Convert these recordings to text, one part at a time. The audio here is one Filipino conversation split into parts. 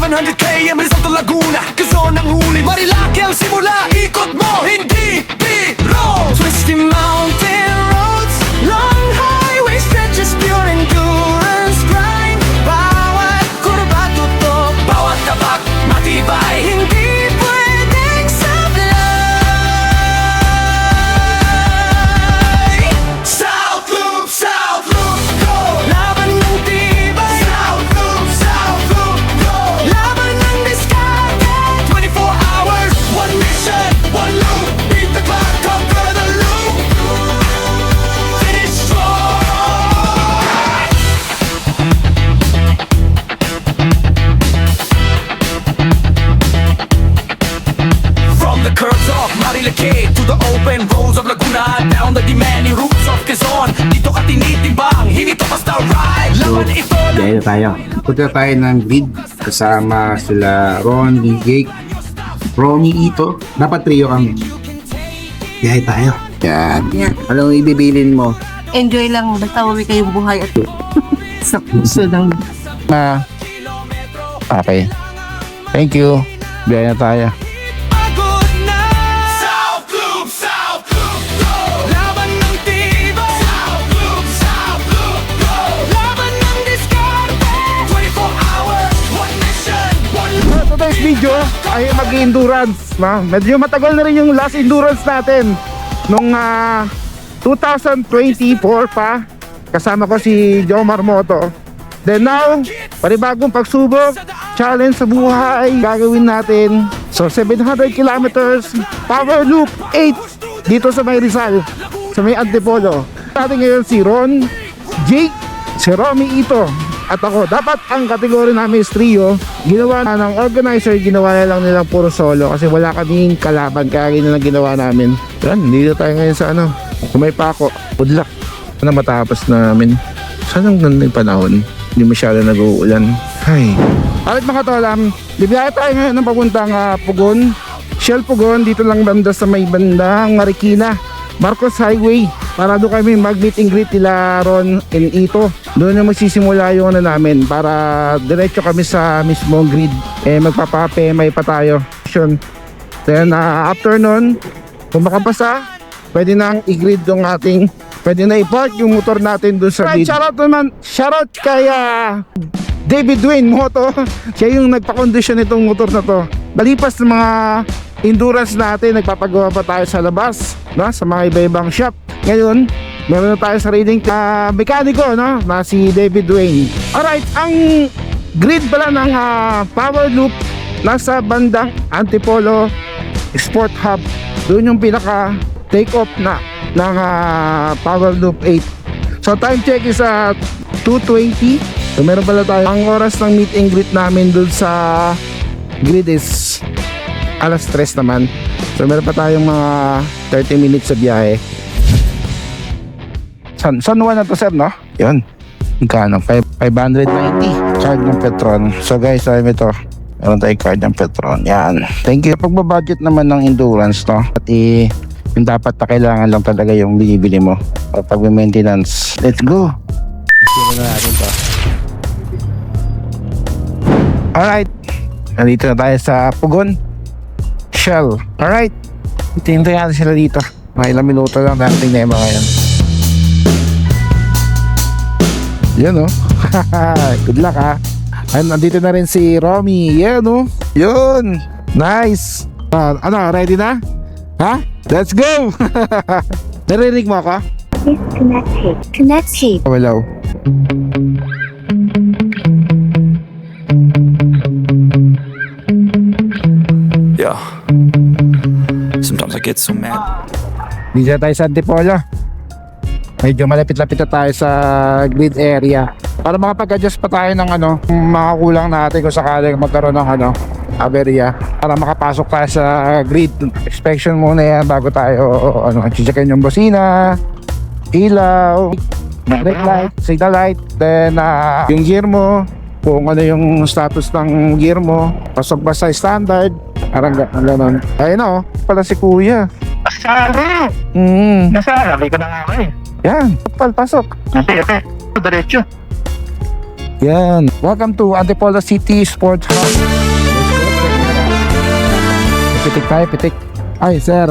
100K ang Rizal to Laguna, Quezon ang huli, Marilaki ang simula. Ikot mo, hindi biro. Twisty mountain roads, long highway stretches, pure endurance grind. Bawat kurba tutok, bawat tabak matibay, hindi pwedeng sablay. South Loop, go! Laban ng tibay. South Loop, go! Laban ng diskarte. 24 hours, one mission, one loop. Beat the clock, conquer the loop. Finish strong. From the curves of Marilake to the open roads of Laguna, down the demanding routes of Quezon, dito ka tinitimbang, hindi to basta ride. Laban ito ng Biyahe tayo. Punta tayo ng grid kasama sila Ron, Jake, Romy, Ito. Dapat trio kami. Biyahe tayo. Yan. Yan. Anong ibibilin mo? Enjoy lang, basta uwi kayong buhay at sa puso ng Okay. Thank you. Biyahe na tayo. pagod na. South Loop, go! Laban ng tibay. South Loop, go! Laban ng diskarte. 24 hours, one mission, one loop. So today's video ay mag-endurance, no? Medyo matagal na rin yung last endurance natin nung 2024 pa. Kasama ko si Jomar Moto. Then now, panibagong pagsubok, challenge sa buhay, gagawin natin. So 700 kilometers, Power Loop 8 dito sa may Rizal, sa may Antipolo. Natin ngayon si Ron, Jake, si Romy, Ito, at ako. Dapat ang kategory namin is trio. Ginawa na ng organizer, ginawa na lang nilang puro solo kasi wala kaming kalaban, kaya yun na ginawa namin. Yan, dito tayo ngayon sa kung may pako. Good luck. Sana matapos namin. Sana ang ganda yung panahon. Hindi masyado nag-uulan. Ay. Alright mga tolam, bibiyaya tayo ngayon ng papuntang Pugon. Shell Pugon, dito lang banda sa may bandang Marikina, Marcos Highway. Para doon kami mag-meet and greet nila Ron and Ito. Doon na magsisimula yung namin para diretso kami sa mismong grid. Magpapa-PMI pa tayo. Then after nun, kung makapasa, pwede nang i-grid yung ating, pwede na i-park yung motor natin doon sa grid. Shoutout naman, shoutout kay David Dwayne Moto. Siya yung nagpa-condition itong motor na to. Balipas ng mga endurance natin, nagpapagawa pa tayo sa labas, no? Sa mga iba-ibang shop. Ngayon, meron na tayo sariling mekaniko, no? Na si David Dwayne. Alright, ang grid pala ng Power Loop nasa bandang Antipolo Sport Hub. Doon yung pinaka take off na ng Power Loop 8. So time check is 2:20. So meron pala tayo. Ang oras ng meet and greet namin doon sa grid is 3:00 naman. So meron pa tayong mga 30 minutes sa biyahe. San Juan na to, sir, no? Yun. Magkano? 590 card ng Petron. So guys, ito. Meron tayong card ng Petron. Yan. Thank you. Pagbabudget naman ng endurance, no? At yung dapat na kailangan lang talaga yung binibili mo pag may maintenance. Let's go! Let's na natin to. Alright. Nandito na tayo sa Pugon Shell. Alright. Hintay natin sila dito. Mga ilang minuto lang natin na yung mga yan. Yan, oh. Good luck, ha. And nandito na rin si Romy. Yan, oh. Yun. Nice. Ready na? Ha? Let's go! Narinig mo ako? Disconnected. Connected. Wala. Yeah. Sometimes I get so mad. Dito na tayo sa Antipolo. Medyo malapit-lapit na tayo sa grid area. Para makapag-adjust pa tayo ng mga kulang natin kung sakaling magkaroon ng aberya. Para makapasok tayo sa grid. Inspection muna yan bago tayo checkin yung bosina, ilaw, brake light, signal light, then yung gear mo, kung ano yung status ng gear mo, pasok ba sa standard, parang gano'n. Ayun na, pala si kuya. Asara! Nasara, may ka na nga ako eh. Yan, pasok. Okay. Diretso. Yan. Welcome to Antipolo City Sport Hub. pitik tayo, pitik. Ay, sir.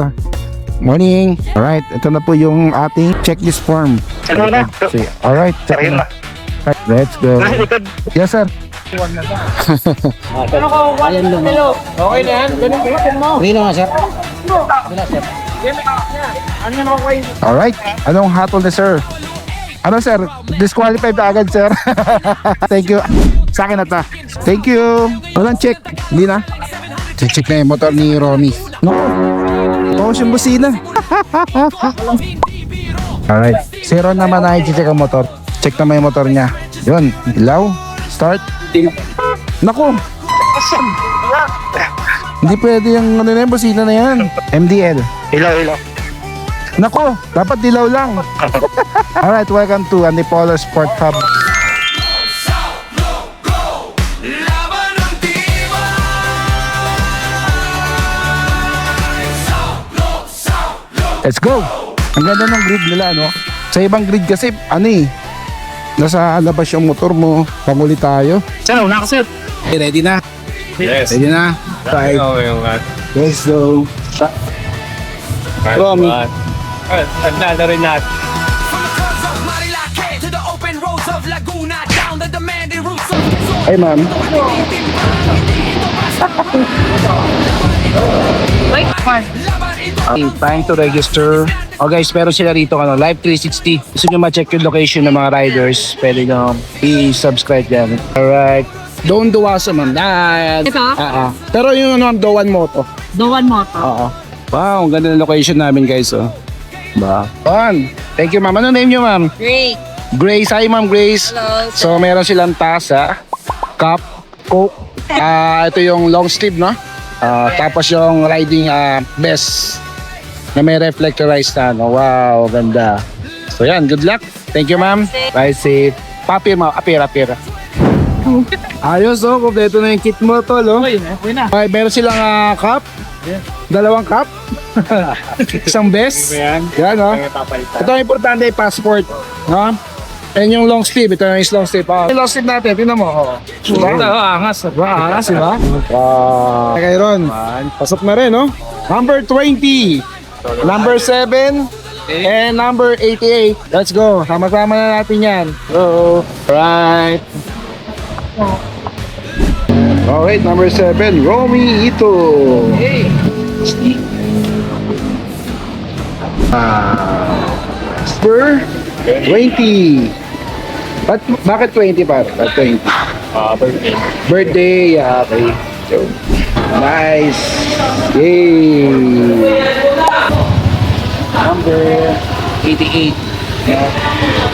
Morning. Alright, ito na po yung ating checklist form. Ano na? Alright, check Sarili na. na. Right, let's go. Nasa likod. Yes, sir. Alright, anong hatol ni sir? Ano sir? Disqualified na agad sir. Thank you. Sa akin na ta. Thank you. Walang check. Hindi na. Check na yung motor ni Romy. No. Bawas yung busina. Alright. Zero naman na i-check ang motor. Check naman yung motor niya. Yun. Ilaw. Start. Naku. Hindi pwede yung ano na yung busina na yan. MDL. Ilaw. Nako, dapat dilaw lang. Alright, welcome to Antipolo Sport Hub. Laban ng Let's go! Ang ganda ng grid nila, no? Sa ibang grid kasi, nasa labas yung motor mo. Panguli tayo. Sir, una ka sir. Okay, ready na? Yes. Ready na? Five. Let's go. Romy. Nagdala rin natin. From the curves of Marilake to the open roads of Laguna, down the demanding routes of Quezon. Ay, ma'am. Laban ito. Time to register. Oh guys, meron sila rito Live 360. Gusto nyo ma-check yung location ng mga riders, pwede nyo i-subscribe yan. Alright. Doon Duwasa, ma'am. Ito? Pero yung Dowan Moto. Dowan Moto. Oo. Wow, ang ganda ng location namin guys. Oh. Ba? Fun. Thank you, ma'am. Ano name nyo, ma'am? Great. Grace. Hi, ma'am Grace. Hello. So, meron silang tasa, cup, coke. Ito yung long sleeve, no? Tapos yung riding vest na may reflectorized na, no? Wow, ganda. So, yan. Good luck. Thank you, ma'am. Bye, safe. Papi, ma'am. Apira. Ayos, oh. Kompleto na yung kit mo, tol, oh. Okay, meron silang cup. Dalawang cup. Isang vest. Yan, oh. Ito ang importante, passport. No? And yung long sleeve, ito yung long sleeve. Yung long sleeve natin, tingnan mo. Oh. Diba? Angas. Angas, diba? Kay Ron, pasok na rin, no? Number 20, number 7, and number 88. Let's go. Sama-sama na natin yan. Go. Right. Alright, number 7, Romy Ito. Hey. Spur 20. Bakit 20 para? 20. Birthday. Birthday, okay. So, nice. Yay. Number 88.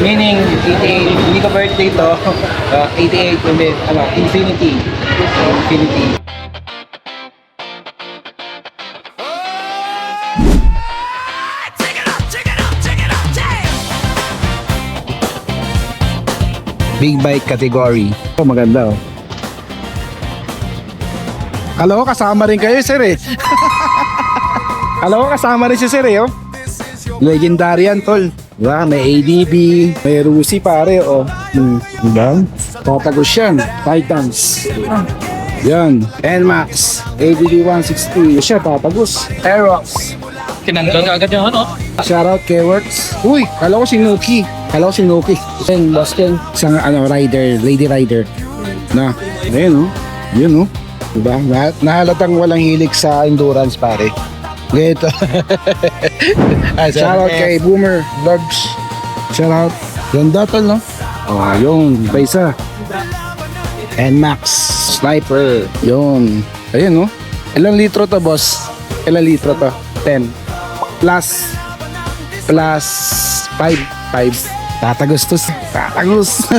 Meaning 88, hindi ko birthday to. 88 kundi infinity. Infinity. Big bike category. Oh, maganda oh. Alam ko kasama rin kayo, sir eh. Alam ko kasama rin si sir eh, oh. Legendary yan, tol. Diba? May ADB, may Rusi pare, oh. Diba? Tatagos yan. Titans. Yan. NMAX. ADB 160. Siya, tatagos. Aerox. Kinandol ka agad yung ano? Shoutout K-Works. Uy, kala ko si Nuki. And Boston. Isang rider, lady rider. Na, ayun, oh. Yun, oh. Diba? Nahalatang walang hilig sa endurance, pare. Ganito. Shoutout kay Boomer Vlogs. Shoutout. Ganda tol, no? Oh, yun. Iba isa. NMAX. Sniper. Yun. Ayun, no? Ilang litro to, boss? Ilang litro to? 10. Plus 5. Tatagos to. Tatagos.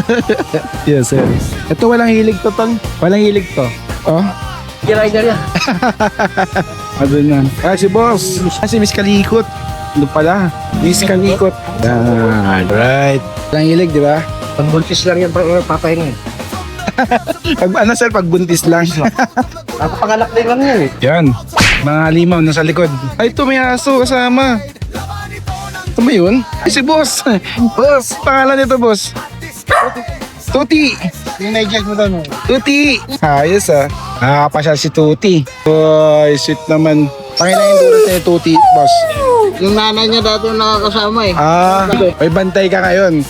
Yes, sir. Ito walang hilig to, tol. Walang hilig to. Oh. Rider yan. Ano yan? Si boss. Si Miss Kalikot. Ano pala? Miss Kalikot. Yan. Right. Walang hilig, di ba? Pagbuntis lang yan, papahinga. Sir? Pagbuntis lang. Papapanganak din lang yan eh. Yan. Mga limaw nasa likod. Ay, ito may aso kasama. Ito ba yun? Ay, si boss. Boss. Pangalan nito, boss. Tuti. Yung na-judge mo doon. Tuti. Ayos ah. Nakakapasyal si Tuti. Boy, sweet naman. Panginayin duro ni Tuti, boss. Yung nanay niya dati yung nakakasama eh. May bantay ka ngayon.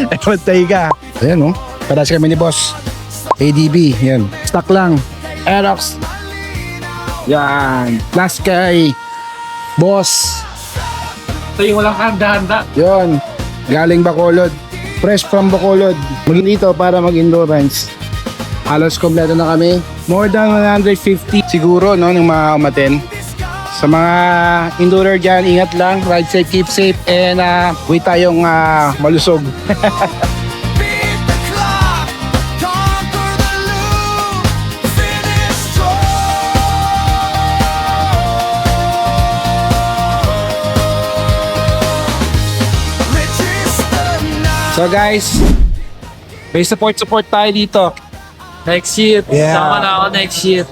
May bantay ka. Ayan, oh. Paras kami ni boss. ADB, yan. Stock lang. Aerox. Yan. Last kay boss. Ito yung walang handa-handa. Yon. Galing Bacolod. Fresh from Bacolod. Maging dito para mag-endurance. Halos kompleto na kami. More than 150 siguro, no, ng mga umaten. Sa mga endurer dyan, ingat lang. Ride safe, keep safe. And wait tayong malusog. Beat the clock, conquer the loop, finish strong. Register now. So guys, may support tayo dito. Next year. Yeah. Sama na ako next year.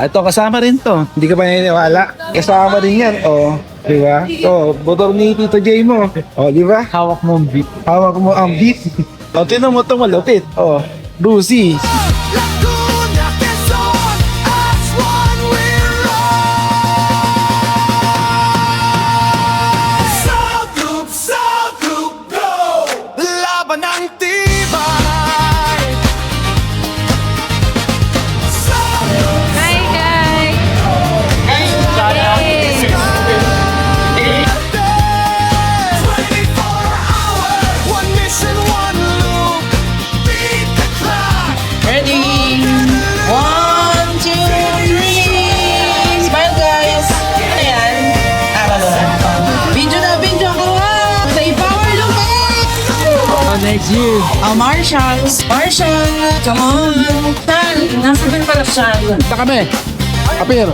Ito kasama rin to. Hindi ka ba naniniwala? Kasama rin yan. Oh, di ba? Oh, motor ni Tito J mo. Oh, di ba? Hawak mo ang beat. Hawak mo ang beat. Oh, tinan mo ito malupit. Oh, Lucy. Laguna, Quezon, as one we roll. South Loop, go! Laban ng tibay. Hi guys! 24 hours, one mission, one loop. Beat the clock. Ready? 1, 2, 3! Smile guys! Ayan. Video na video ko nga! Say power lumit! Next year. Oh, Marshall! Marshall! Come on! Tal! Nasa bin pala siya. Ito kami. Apir.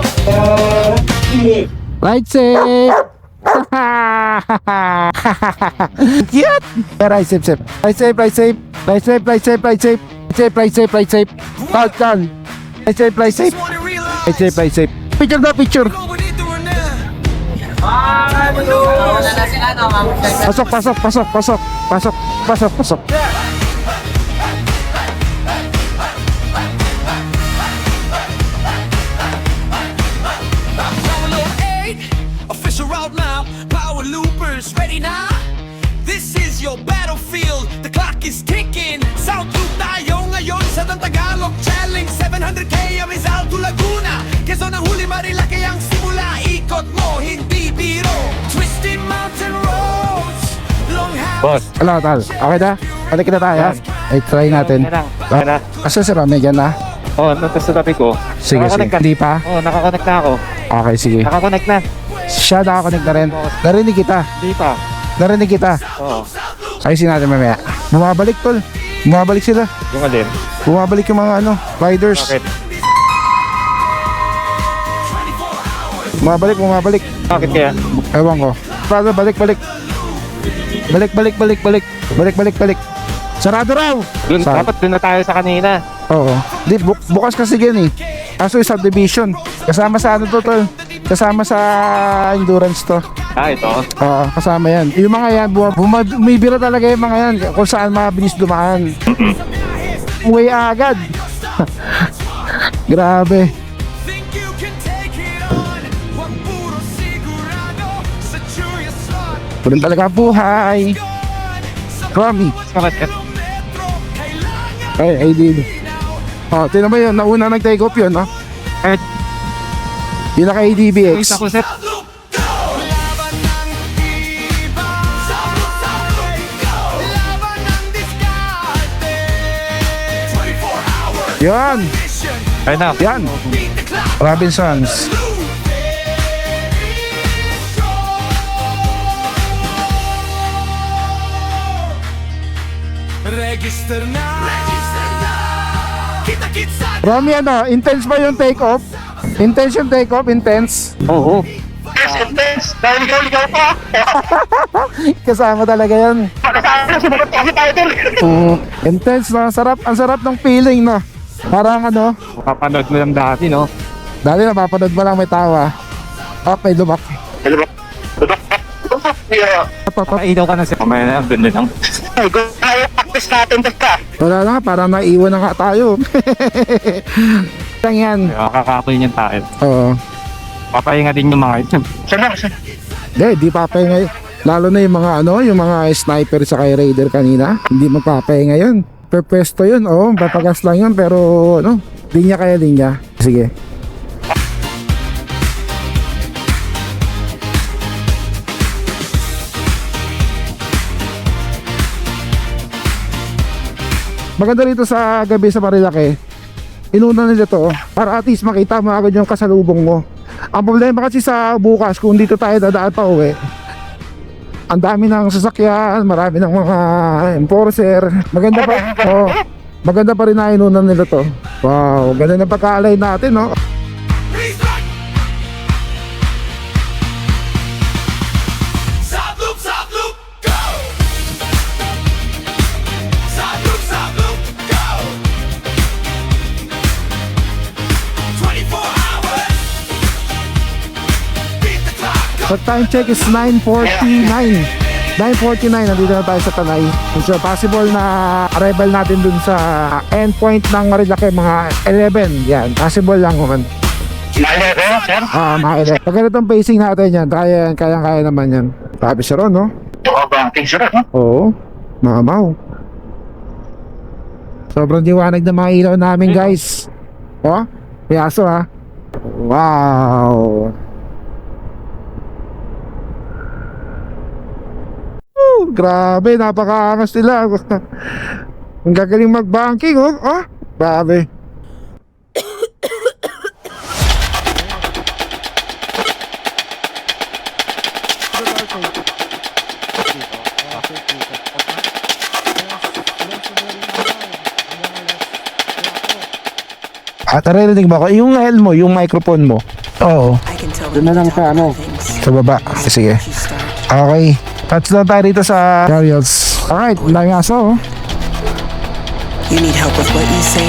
Ride safe. Cute. Ride safe, safe. Ride safe, ride safe. Ride safe, ride safe, ride safe. Ride safe, ride safe, ride safe. Count. Ride safe, ride safe. Wanna realize Ride safe, ride safe. Picture na, picture. what we need to run now. Wala na sila, no? Pasok, pasok, pasok, pasok. Pasok, pasok, pasok. Download 8, official route now. Power loopers, ready now? This is your battlefield. The clock is ticking. South Loop tayo ngayon sa Tagalog Challenge. 700k ang Rizal to Laguna. Quezon ang huli, Marilaki ang simula. Ikot mo, hindi biro. Twisting mountain roads. Long Boss. Hello, tal. Okay na? Balik na tayo. Ay, try natin. Okay na. Asa si Rame dyan na? Oh, nandun sa tabi ko. Sige, sige. Nakakonect ka. Hindi pa? Oh, nakakonect na ako. Okay, sige. Nakakonect na. Siya nakakonect na rin. Narinig kita. Hindi pa. Narinig kita. Oo. Ayusin natin mamaya. Bumabalik, tol. Bumabalik sila. Yung alin. Bumabalik yung mga riders. Bakit? Bumabalik. Bakit kaya? Ewan ko. Para balik. Balik. Sarado raw. Dapat dun na tayo sa kanina. Oo. Di, bukas kasi yan eh. Kaso yung subdivision. Kasama sa ano to, tol? Kasama sa endurance to. Ito. Oo, kasama yan. Yung mga yan, bumibira talaga yung mga yan kung saan mabilis dumaan. Uwi agad. Grabe. Think you can take it on. Wag puro sigurado. Sa Chuya slot. Ganun talaga ang buhay. Romy. Bakit ka? Metro. Kailangan Ay, did. Oh, tinan mo yun. Nauna nag-take off yun, no? Kahit Yung naka-ADBX. isa ko set. Loop, go! Laban ng iba. South Loop, go! Laban ng diskarte. 24 hours Yan. mission. Ayun na. Yan. Beat the clock. Robinsons. Register na. Kita-kits sa Romy, intense ba yung take off? Intense yung take off? Intense? Oo. Kasama talaga yan. Intense na. Ang sarap ng feeling, no? Parang Papanood mo lang dati, no? dali napapanood mo lang may tawa. May lumak. Papaidaw ka na siya. Mamaya na, ganda lang. Wala na nga, parang naiwan na nga tayo. Lang yan. Kakapoy niyan tayo. Oo. Papahinga din yung mga ito. Sana. Di papahinga. Lalo na yung mga yung mga sniper sa kay raider kanina. Hindi magpapahinga yun. Perpesto yun. Oo, papagas lang yun. Pero linya kaya linya. Sige. Maganda rito sa gabi sa Marilake. Inuna nila to para at least makita mo agad yung kasalubong mo. Ang problema kasi sa bukas kung dito tayo dadaan pa uwi, ang dami ng sasakyan, marami ng mga enforcer. Maganda pa rin na inunan nila to. Wow, ganda ng pagka-align natin, no? Stop loop, go! Stop loop, go! 24 hours. Beat the clock. Sa time check is 9:49. 9:49, nandito na tayo sa Tanay. So possible na arrival natin dun sa endpoint ng Marilake mga 11. Yan, possible lang naman. Mali ko, sir. Mga 11. Pag ganitong pacing natin yan, kaya naman yan. Sabi siya ron, no? Banking sir. Oo, mamaw. Sobrang liwanag ng mga ilaw namin, guys. Oh, piyaso ha. Wow. Grabe, napakaangas nila. Ang gagaling mag-banking, oh. Oh, grabe. At narinig ba ko? Yung L mo, yung microphone mo. Oo. Doon na lang sa Sa baba. Sige. Okay. Touch na tayo dito sa Ariels. Alright, ang daming aso, oh. You need help with what you say?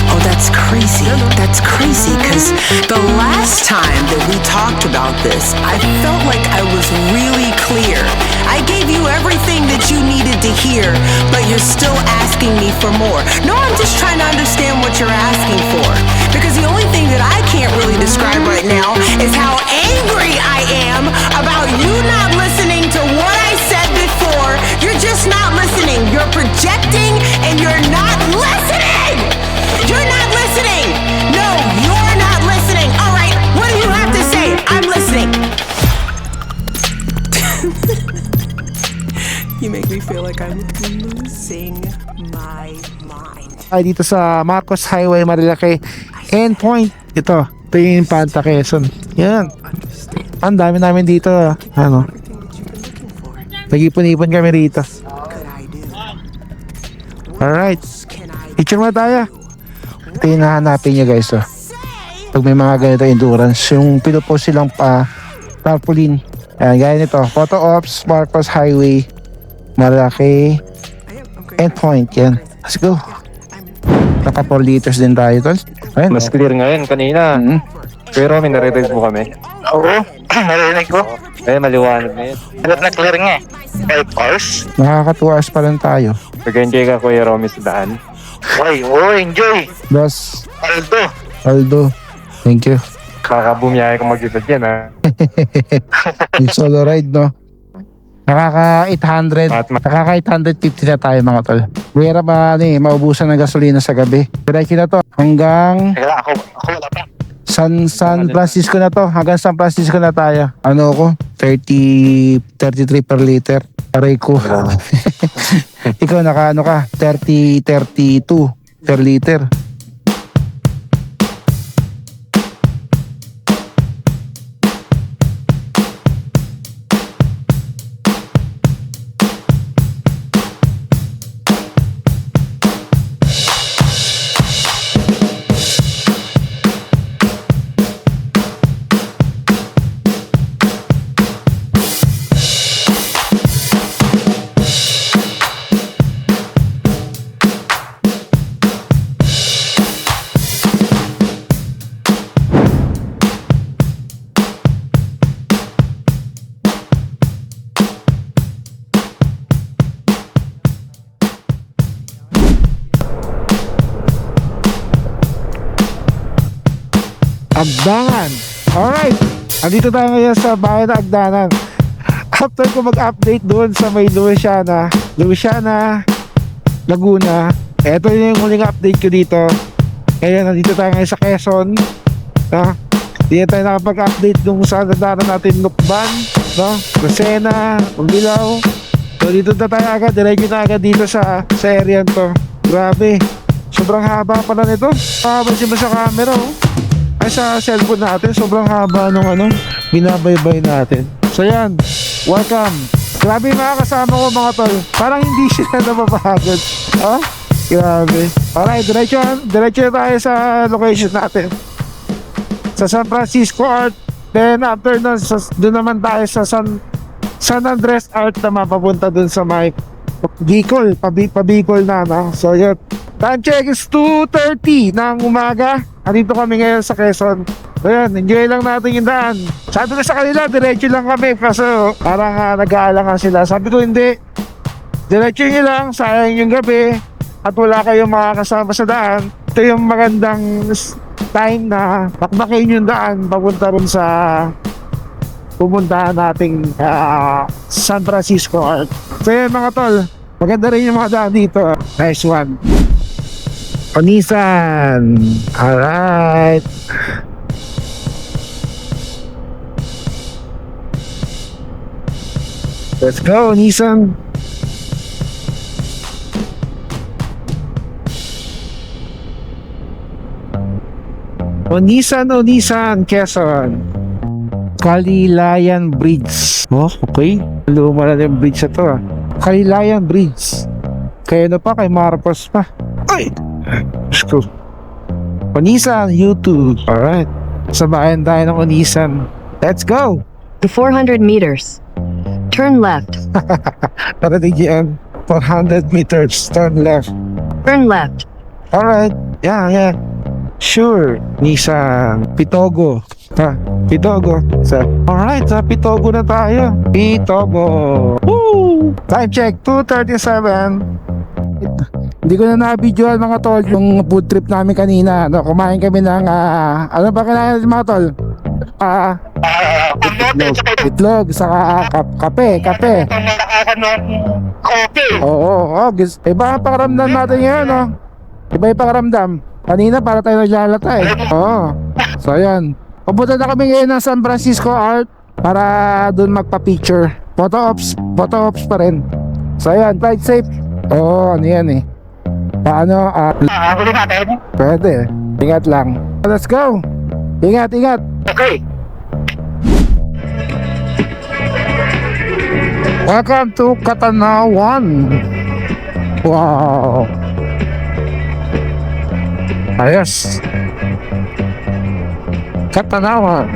Oh, that's crazy. That's crazy, because the last time that we talked about this, I felt like I was really clear. I gave you everything that you needed to hear, but you're still asking me for more. No, I'm just trying to understand what you're asking for. Because the only thing that I can't really describe right now is how angry I am about you not listening to what I said before. You're just not listening. You're projecting and you're not listening. You're not listening. No, you're not listening. All right, what do you have to say? I'm listening. You make me feel like I'm losing my mind. Ay, dito sa Marcos Highway, Marilake endpoint. Ito yung Panta Quezon. Yan. Ang dami namin dito. Nag-ipon-ipon kami rito. Alright. Picture mo tayo. Ito yung nahanapin nyo, guys. Pag may mga ganito endurance, yung pinupost silang tarpaulin. Ayan, gaya nito. Photo Ops, Marcos Highway, Marilake endpoint. Yan. Let's go. Naka 4 liters din tayo, tol. Ayan. Mas clear ngayon kanina. Pero may nare-raise mo kami. Oo, narinig ko. Eh, maliwanag na yun. Alam na clear nga eh. 5 hours? Nakaka 2 hours pa lang tayo. Nag-enjoy ka, Kuya Romy, sa daan. Ay, oo, enjoy. Boss Aldo. Thank you. Kakabumiyahe kang mag-isa dyan, ha? Yung solo ride, no? Nakaka 850 na tayo, mga tol. Buwera pa maubusan ng gasolina sa gabi. Diretso na to hanggang Ako wala pa. San Francisco na to. Hanggang San Francisco na tayo. Ano ko? 33 per liter. Aray ko. Ikaw naka ka? 32 per liter. Agdangan. Alright. Andito tayo ngayon sa bayan ng Agdangan. After ko mag-update doon sa may Louisiana, Laguna. Ito yung huling update ko dito. Kaya nandito tayo ngayon sa Quezon. Hindi tayo nakapag-update nung sa nadaanan natin Lukban, Lucena, Pagbilaw. So dito na tayo agad, diretso na agad dito sa area to. Grabe, sobrang haba pala nito. Papansin mo sa camera, ay sa cellphone natin, sobrang haba nung binabaybay natin. So yan, welcome. Grabe yung mga kasama ko mga tol. Parang hindi sila napapagod. Grabe. Alright, diretso na tayo sa location natin. Sa San Francisco Art. Then after nun, doon naman tayo sa San Andres Art na mapapunta doon sa may Bicol. Pabicol na, no? So yun. Time check is 2:30 ng umaga. Andito kami ngayon sa Quezon. So yun, enjoy lang natin yung daan. Sabi ko sa kanila, diretso lang kami. Kaso parang nag-aalangan sila. Sabi ko hindi. Diretso nyo lang, sayang yung gabi. At wala kayong makakasama sa daan. Ito yung magandang time na bakbakin yung daan papunta rin sa pupuntahan nating San Francisco Art. So yun mga tol, maganda rin yung mga daan dito. Nice one. Onisan. Alright. Let's go, Onisan. Onisan, Quezon. Kalilayan Bridge. Okay. Luma na yung bridge na to. Kalilayan Bridge. Kaya pa, kay Marcos pa. Ay! Let's go. Onisan, YouTube. Alright. Sabayan tayo ng Onisan. Let's go! To 400 meters. Turn left. Parating yan. 400 meters. Turn left. Turn left. Alright. Yeah. Sure. Nissan. Pitogo. Pitogo. Alright, sa Pitogo na tayo. Pitogo. Woo! Time check, 2:37. Hindi ko na na-videoan mga tol yung food trip namin kanina. Kumain kami ng ano ba kinain natin mga tol? Itlog, saka kape. Oo. Iba ang pakaramdam natin ngayon, no? Iba yung pakaramdam. Kanina para tayo naglalata Oo. So ayan. Pupunta na kami ngayon ng San Francisco Art para doon magpa-picture. Photo ops pa rin. So ayan, ride safe. Oo, ano yan eh. Paano? Huli natin? Pwede. Ingat lang. Let's go. Ingat. Okay. Welcome to Katanawan. Wow. Ayos. Katanawan.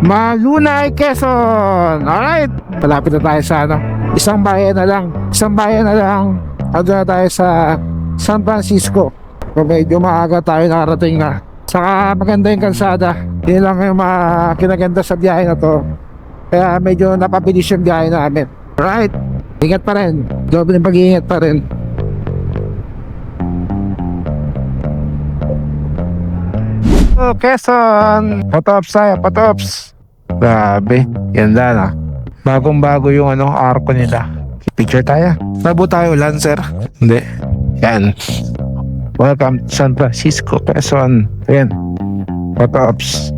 Malunay, Quezon. Alright. Malapit na tayo sa Isang bayan na lang. Ado na tayo sa San Francisco. Medyo maaga tayo nakarating na. Saka maganda yung kalsada. Yun lang yung mga kinaganda sa biyahe na to. Kaya medyo napabilis yung biyahe namin. Right. Ingat pa rin. Doble yung pag-iingat pa rin. Oh, Quezon. Photops. Grabe. Ganda na. Bagong-bago yung arko nila. Picture tayo. Nabo tayo ulan, sir? Hindi. Yan. Welcome to San Francisco, Quezon. Ayan. Photo ops.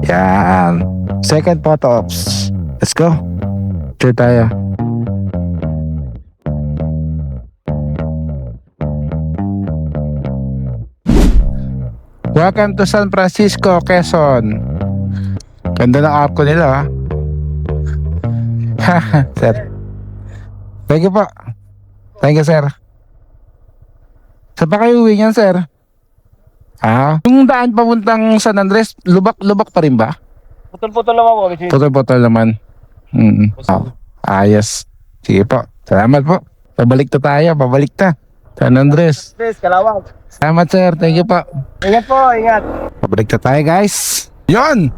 Yan. Second photo ops. Let's go. Picture tayo. Welcome to San Francisco, Quezon. Ganda ng arko nila, Sir. Thank you po. Thank you, sir. Saan pa kayo uwi niyan, sir? Yung daan papuntang San Andres, lubak pa rin ba? Putol-putol lang ako. Putol naman. Ayos. Sige po. Salamat po. Pabalik tayo. San Andres. Kalawang. Salamat, sir. Thank you po. Ingat po, ingat. Pabalik tayo, guys. Yon!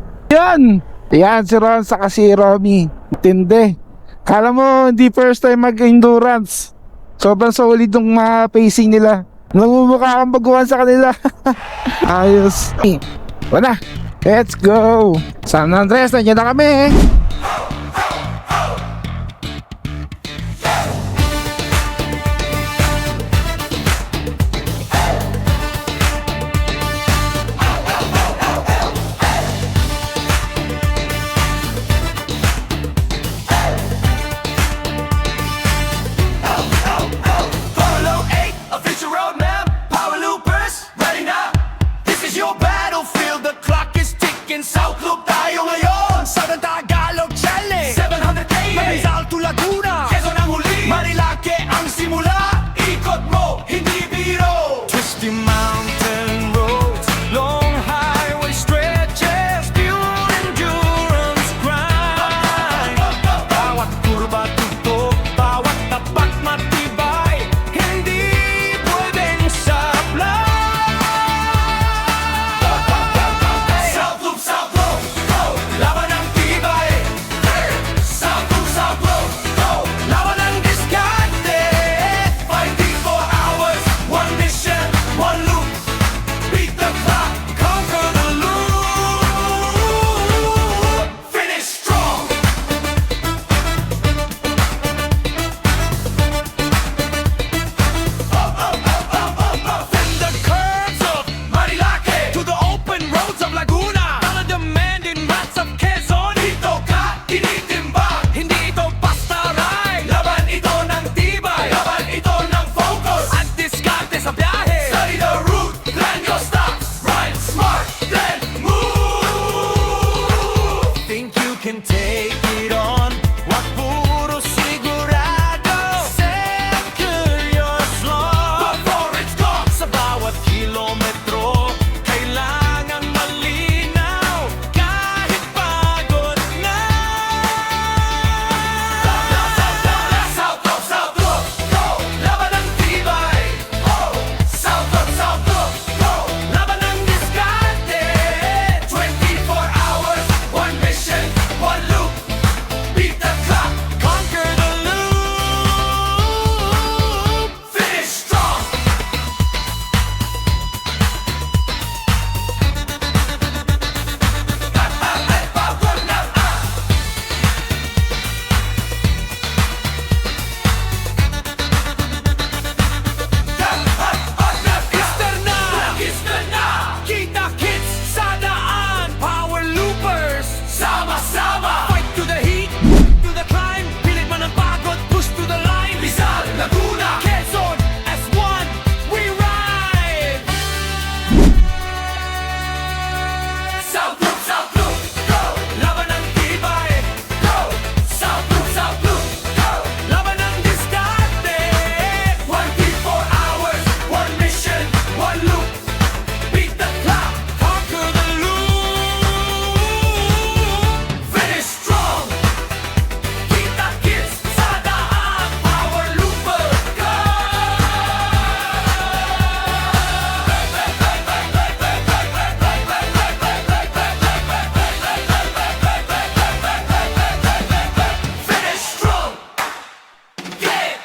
Yan, si Ron saka si Romy. Tindi. Kala mo, hindi first time mag-endurance. Sobrang solid yung mga pacing nila. Namumukha kang baguhan sa kanila. Ayos. Wala. Let's go. San Andres, nandiyan na kami. Follow 8, official roadmap, power loopers, ready now. This is your battlefield, the clock is ticking. South Loop tayo ngayon, Southern Tagalog Challenge. 700 km, Rizal to Laguna, Quezon ang huli, Marilake ang simula. Ikot mo, hindi biro. Twisty mountain roads, long highway stretches, pure endurance grind. Bawat kurba tutok, bawat tapat matibay, hindi pwedeng sablay. South Loop, go! Laban ng tibay. South Loop, go! Laban ng diskarte. Fighting for hours, one mission, one loop. Beat the clock, conquer the loop. Finish strong. From the curves of Marilake to the open roads of Laguna, all the demanding rats of Quezon. Dito ka tinitimbang, hindi ito basta ride. Laban ito ng tibay, laban ito ng focus at diskarte sa biyahe. Study the route, plan your stops, ride smart, then move. Think you can take it on? Wag puro sigurado. Secure your slot before it's gone. Sa bawat kilometro, kailangan malinaw kahit pagod na. South Loop, go! Laban ng tibay. South Loop, go! Laban ng diskarte. 24 hours, one mission, one loop. Beat the clock, conquer the loop. Finish strong. Kita-kits sa daan, power loopers, sama-sama. Fight to the heat, to the climb, pilit man ang pagod, push to the line. Rizal, Laguna, Quezon, as one, we ride. South Loop, go! Laban ng tibay, go! South Loop, go! Laban ng diskarte. 24 hours, one mission, one loop. Beat the clock, conquer the loop. Finish strong. Kita-kits sa daan, power looper, go! Finish strong. Get it.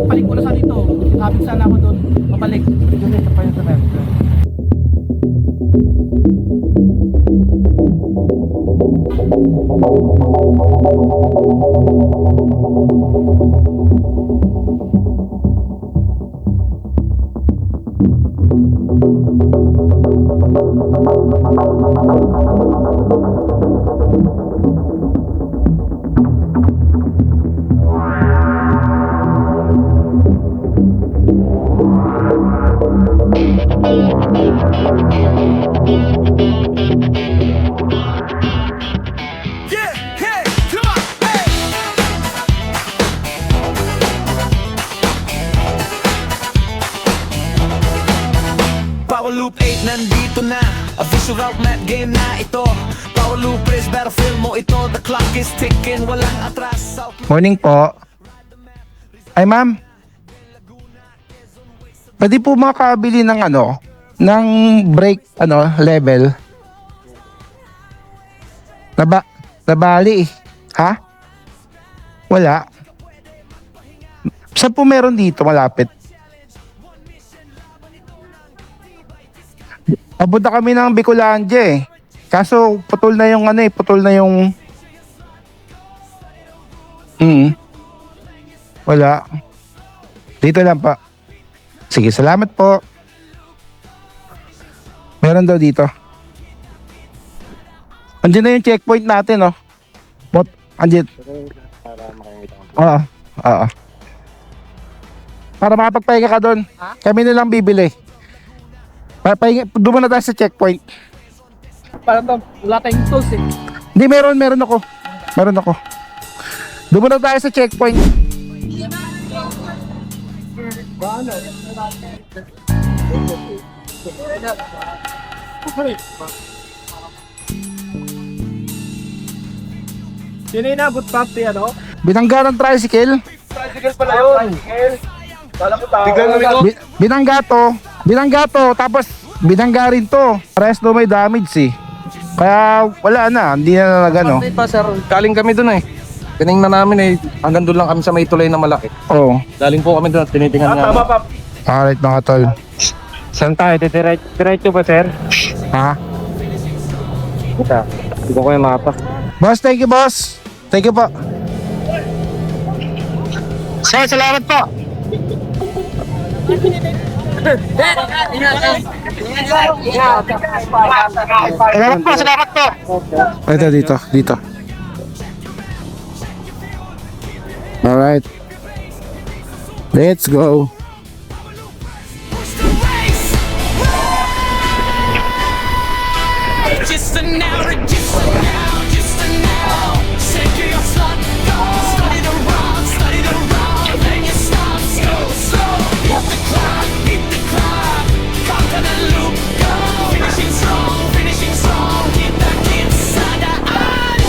Balik ko na sa dito. Kapit sana ako doon. Mabalik. Dito pa yung tunnel. Yeah, hey, come on, hey. Power Loop 8 nandito na. A visual map game na ito. Power Loop is battlefield mo ito. The clock is ticking, walang atras. Morning po. Ay ma'am. Pwede po makabili ng ng brake level. Nabali eh. Ha? Wala. Saan po meron dito malapit? Papunta kami ng Bicolandia eh. Kaso putol na yung putol na yung wala. Dito lang pa. Sige, salamat po. Meron daw dito. Andiyan na yung checkpoint natin, oh. Andiyan. Oo. Oo. Para makapagpahinga ka doon. Kami na lang bibili. Doon na tayo sa checkpoint. Parang to, wala tayong tools eh. Hindi, meron ako. Meron ako. Doon na tayo sa checkpoint. Sino yung nabot papi Binangga ng tricycle. Tricycle pala yun. Kala ko tao. Binangga to, tapos binangga rin to. Parehas daw may damage eh. Kaya wala na, hindi na nagano. Pa sir, galing kami dun eh. Tinignan namin eh, hanggang doon lang kami sa may tulay na malaki. Oo. Galing po kami doon at tinitingnan nga. Tama pa. Alright mga tol. Saan tayo? Diretso ba sir? Ha? Hindi ko kayo mapa. Boss, thank you boss. Thank you po. Sir, salamat po. Salamat po. Ito dito. Alright. Let's go. Just an hour, just an hour, just an hour. Shake your slot, go. Study the round, then you stop, go slow. Hit the clock, conquer the loop, go. Finishing strong, hit the inside the eye.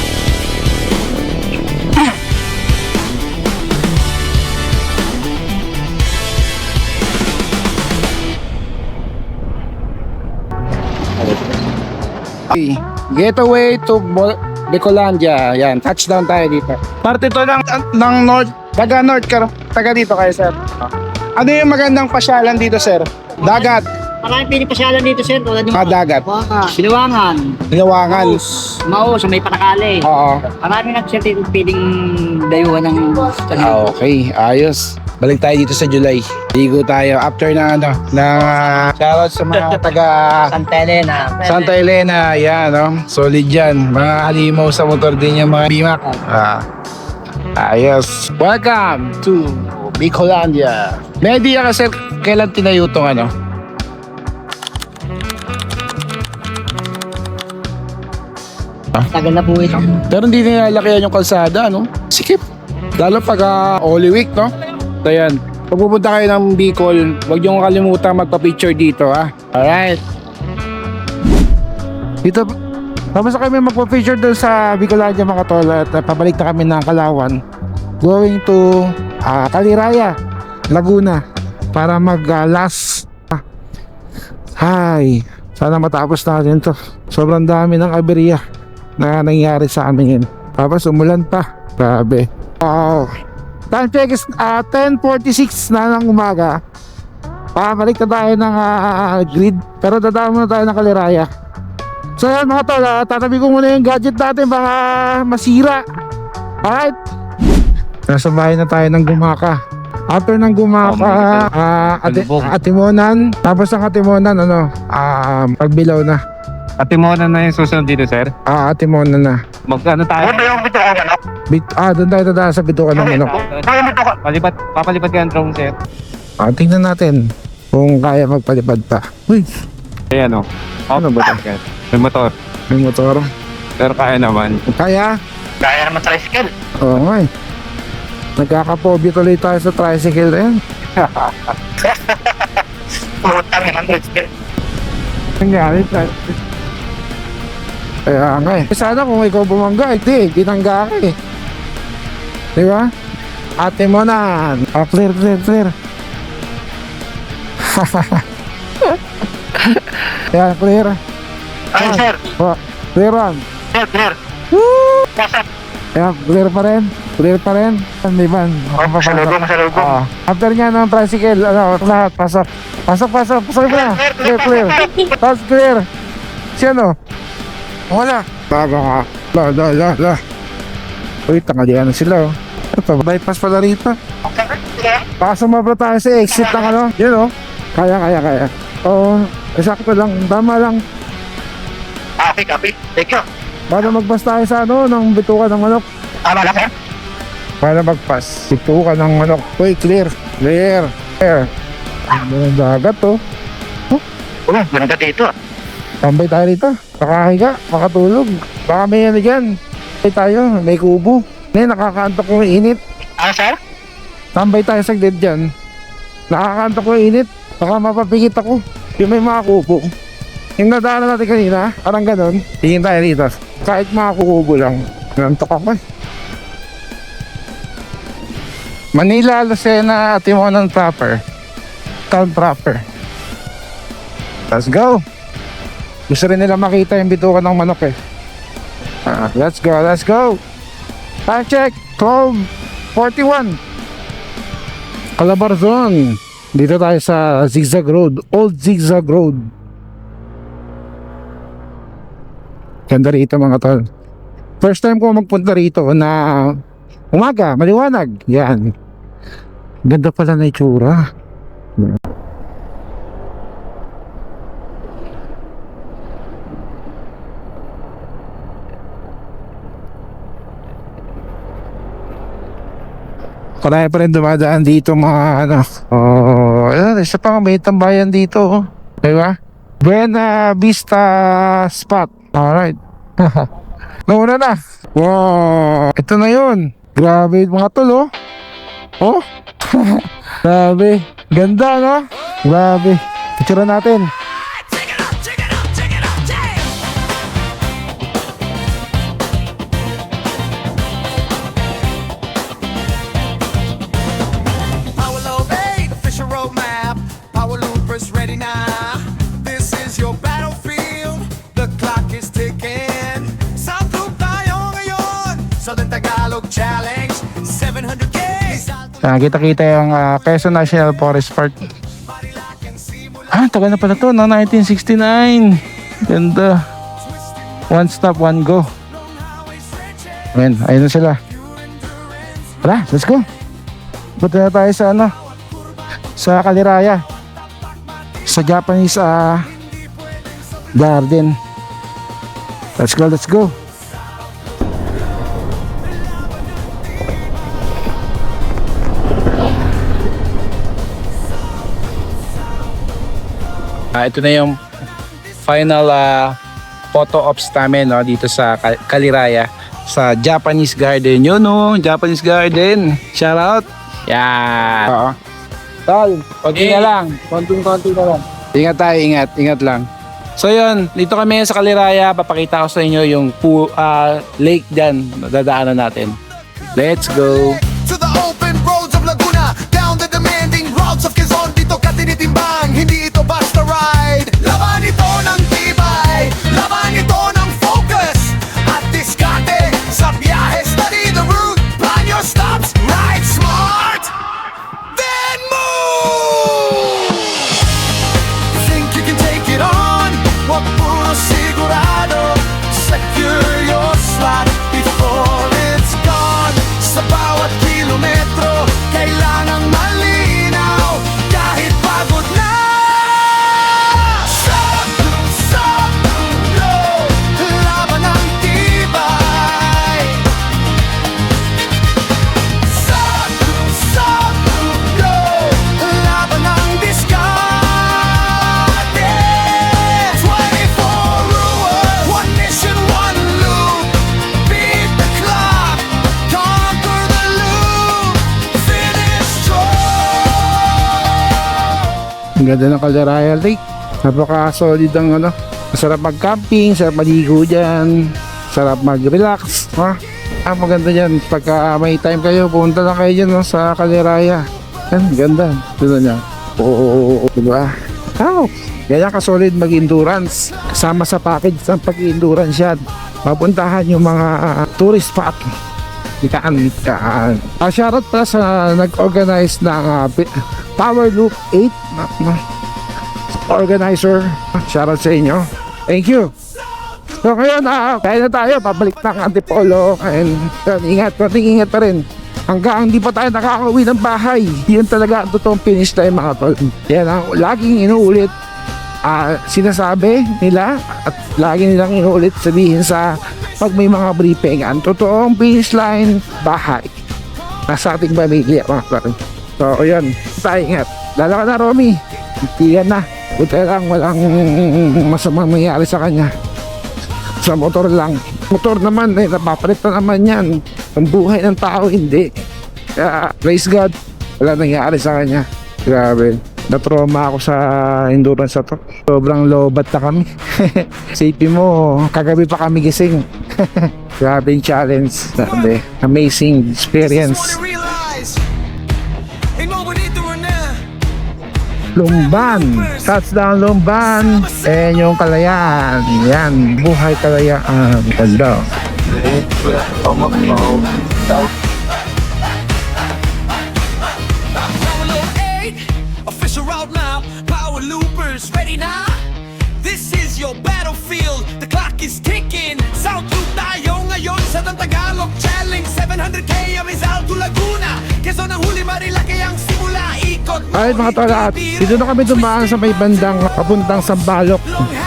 Getaway to Bicolandia. Yan, touchdown tayo dito. Parte to ng North. Taga dito kayo sir. Ano yung magandang pasyalan dito sir? Dagat. Maraming pinipasyalan dito sir. Tulad yung Dagat. Sinuwangan. Hinawangan. Mao sa may patakali. Oo. Marami na sir dito piling dayuhan ng Okay, ayos. Balik tayo dito sa July. Ligo tayo after na shoutout sa mga taga Santa Elena. Santa Elena. Yan, no? Solid yan. Mga halimaw sa motor din yung mga bimak. Ayos. Welcome to Bicolandia. May idea ka sir, kailan tinayo tong Tagal na po ito. Pero hindi nilalakihan yung kalsada, no? Sikip. Lalo pag Holy Week, no? So yan. Pag pupunta kayo ng Bicol, huwag niyong kalimutan magpa-picture dito, ha? Alright. Dito, tapos na kami magpa-feature doon sa Bicolandia mga tol at pabalik na kami ng Kalawan going to Caliraya, Laguna para mag-last. Hi, sana matapos natin to. Sobrang dami ng aberya na nangyari sa amin. Tapos umulan pa. Grabe. Wow. Time check is 10:46 na ng umaga. Pabalik na tayo ng grid pero dadaan muna tayo ng Caliraya. So yan mga tol, tatabi ko muna yung gadget natin baka masira. Alright. Nasa bahay na tayo ng Gumaka. After ng Gumaka, Atimonan. Tapos ng Atimonan, pagbilaw na. Atimonan na yung susunod dito, sir. Atimonan na. Mag-ano tayo? Doon tayo dadaan sa bitukan ng manok. Papalipat ka ng drone, sir. Tingnan natin kung kaya magpalipad pa. Uy, Ayan, o. Ano ba ito? May motor. may motor. Pero kaya naman. Kaya? Kaya naman tricycle. Oo nga eh. Nagkakapobya tuloy tayo sa tricycle na yan. Putang naman tricycle. Nangyari tayo. Kaya nga eh. Sana kung ikaw bumangga, hindi nangga ka eh. Di ba? Ate mo na. Clear. Yan, clear. Ay, sir. Clear one. Sir. Yan, clear pa rin. Hindi ba? Masalubong. After niya ng tricycle, lahat, pasok. Pasok na. Clear. Tapos clear. Sino? Wala. Bago nga. La. Uy, tangalian na sila oh. Ito, bypass pala rito. Baka sumabra tayo sa exit ng Yun oh. Kaya. Oo, sakto lang. Tama lang. Copy. Thank you. Para magpas tayo sa ng bitukan ng manok. Tama lang, sir. Para magpas. Bitukan ng manok. Uy, clear. Ang dagat oh. Ganda dito. Tambay tayo rito. Kakahiga, makatulog. Baka may dyan. Tayo, may kubo. Ngayon, nakakaantok ko yung init. Sir? Tambay tayo saglit dyan. Nakakaantok ko yung init. Baka mapapikit ako. Yung may mga kubo. Yung nadaanan natin kanina, parang ganon. Tingin tayo rito. Kahit mga kubo lang. Nantok ako eh. Manila, Lucena, Atimonan proper. Town proper. Let's go. Gusto rin nila makita yung bitukan ng manok eh. Let's go. Time check, 12:41. Calabarzon. Dito tayo sa Zigzag Road, Old Zigzag Road. Ganda rito mga tol. First time ko magpunta rito na umaga, maliwanag. Yan. Ganda pala na itsura. Karaya pa rin dumadaan dito mga ayan, isa pang may tambayan dito. Diba? Buena Vista Spot. Alright. Nauna na. Wow. Ito na yun. Grabe mga tol oh. Grabe. Ganda no? Grabe. Picture natin. Ready now. This is your battlefield. The clock is ticking. South Loop tayo ngayon. Southern Tagalog Challenge 700K. Kita-kita yung Quezon National Forest Park. Tagal na pala to, no? 1969. Ganda. One stop, one go. Ayun na sila. Tara, let's go. Punta na tayo sa sa Caliraya. Sa Japanese garden. Let's go. Ito na yung final photo ops namin, no, dito sa Kaliraya sa Japanese Garden. Yun, no, Japanese Garden. Shout out. Yan. Oo. Tol, konti na lang. Konti na lang. Ingat tayo, ingat lang. So yun, dito kami sa Kaliraya. Papakita ko sa inyo yung lake dyan. Dadaanan natin. Let's go. To the open roads of Laguna, down the demanding routes of Quezon. Dito ka tinitimbang, hindi ito basta ride. Laban ito ng tibay, laban ito ng focus at diskarte sa biyahe. Study the route, plan your stops, ride smart, then move. Think you can take it on? Wag puro sigurado. Secure your slot before it's gone. Sa bawat kilometro, kailangang malinaw kahit pagod na. Stop, no, laban ng tibay. Stop, no, laban ng diskarte. 24 hours, one mission, one loop. Beat the clock, conquer the loop, finish strong. Ang ganda ng Kaliraya Lake. Napaka-solid ang ano. Masarap mag-camping, sarap maligo dyan, sarap mag-relax. Ha? Maganda dyan. Pagka may time kayo, pumunta lang kayo dyan, no, sa Kaliraya. Yan, ganda. Dito niya. Oo, diba? Ganyan ka-solid mag-endurance. Kasama sa package ng pag-endurance yan. Mapuntahan yung mga tourist spot. Ikaan. Shoutout pala sa nag-organize ng Power Loop 8 organizer. Shoutout sa inyo. Thank you. So ngayon, kaya na tayo. Pabalik ng Antipolo. And ingat pa rin. Hanggang hindi pa tayo nakakauwi ng bahay. Yun talaga ang totoong finish time, mga tol. Yan ang laging inuulit. Sinasabi nila at lagi nilang inuulit sabihin sa pag may mga briefing, ang totoong finish line, bahay. Nasa ating pamilya, mga tol. So yun, tayo ingat. Lalo ka na, Romy. Tiyan na. Buti lang walang masamang mangyari sa kanya. Sa motor lang. Motor naman, napapalit na naman yan. Ang buhay ng tao, hindi. Kaya, praise God, wala nangyari sa kanya. Grabe. Na-trauma ako sa endurance na to. Sobrang lobat na kami. Safety mo, kagabi pa kami gising. Grabe yung challenge. Grabe. Amazing experience. Lumban, touchdown Lumban, and yung Kalayaan, yan, buhay Kalayaan, ganda. Official route now, power loopers ready now. This is your battlefield, the clock is ticking. South Loop tayo ngayon sa Tagalog Challenge. 700k ang Rizal to Laguna, Quezon ang huli, Marilaki ang simula. Ikot mo, Ay mga talat, dito na kami dumaan sa may bandang papuntang Sambalok,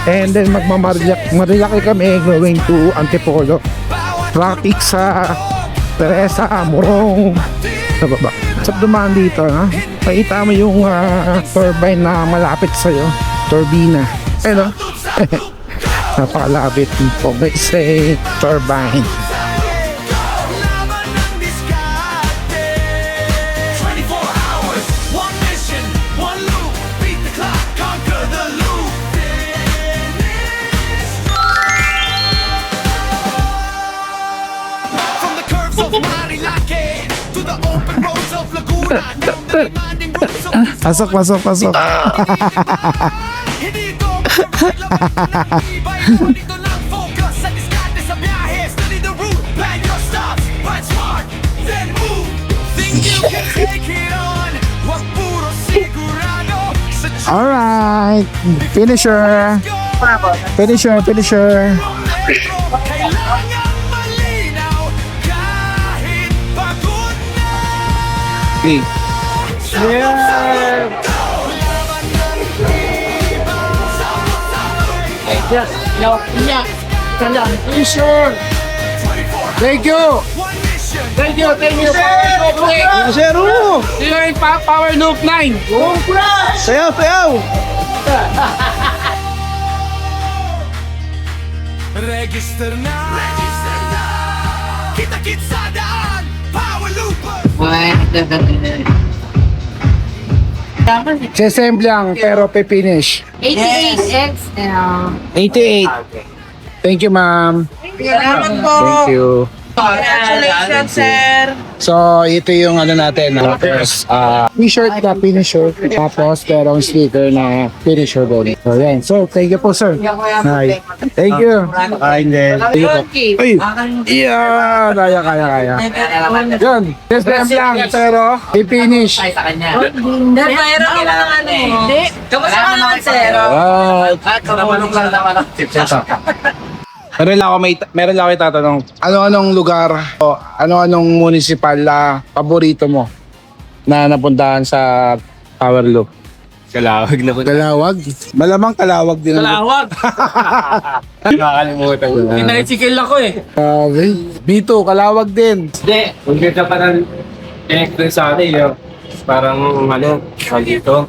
and then Marilaki kami going to Antipolo. Traffic sa Teresa, Morong, sa baba. Sa dumaan dito, makita mo yung turbine na malapit sa'yo, turbina. Ano? Napakalapit po. May say turbine. Pasok. Alright, finisher. Okay. Thank you. Zero. Sino yung Power Loop 9? Sayaw. Register na! Kita-kit sa daan! Power looper! Sesem lang, pero pe-finish. 88XL. 88. Thank you, ma'am. Salamat po. Thank you. Congratulations, sir. So, ito yung ano natin, first t-shirt na finisher, tapos merong sticker na finisher body. So, yan. So, thank you po, sir. Hi. Thank you. Kain din. Thank you po. Ay! Yeah! Kaya. Yun. Just them lang, pero i-finish. Meron kailangan ano. Hindi. Kamusta ka naman, sir? Alright. Meron lang ako itatanong. Ano-anong lugar o ano-anong municipal na paborito mo na napuntahan sa Power Loop? Kalawag na po. Kalawag? Malamang Kalawag din. Kalawag! Nakakalimutan ko. Pinaisikil ako eh. Okay. B2, Kalawag din. Hindi, kung ganda pa ng connect dun sa atin, yun. Parang ano, dito.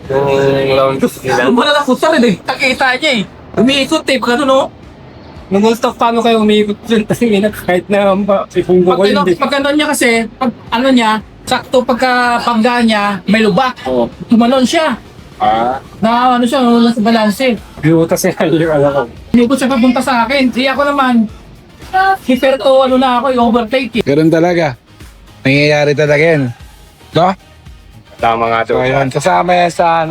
Yung round nila. Wala na kusar eh. Takita niya eh. Umiikot eh. Pagka no? Nung gusto paano kayo umiikot dun, kahit na ipunggo ko yun. Pag ano niya kasi, pag ano niya, sakto pagka pangga niya, may lubak. Oo. Tumalon siya. Na ano siya, nasa balanse. Biutas niya yung alam ko. Inubot siya papunta sa akin. Di ako naman, hiperto ano na ako, overtake eh. Ganun talaga. Nangyayari talaga yan. No? Tama nga So, yun. Kasama yan sa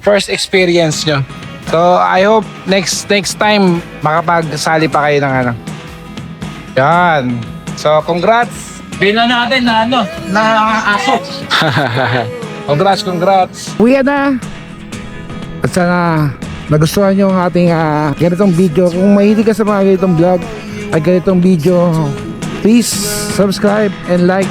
first experience nyo. So, I hope next time makapagsali pa kayo ng ano. Yan. So, congrats! Bila natin na ano, na aso. Congrats! Uwi na! At sana nagustuhan nyo ang ating ganitong video. Kung mahilig ka sa mga ganitong vlog at ganitong video, please subscribe and like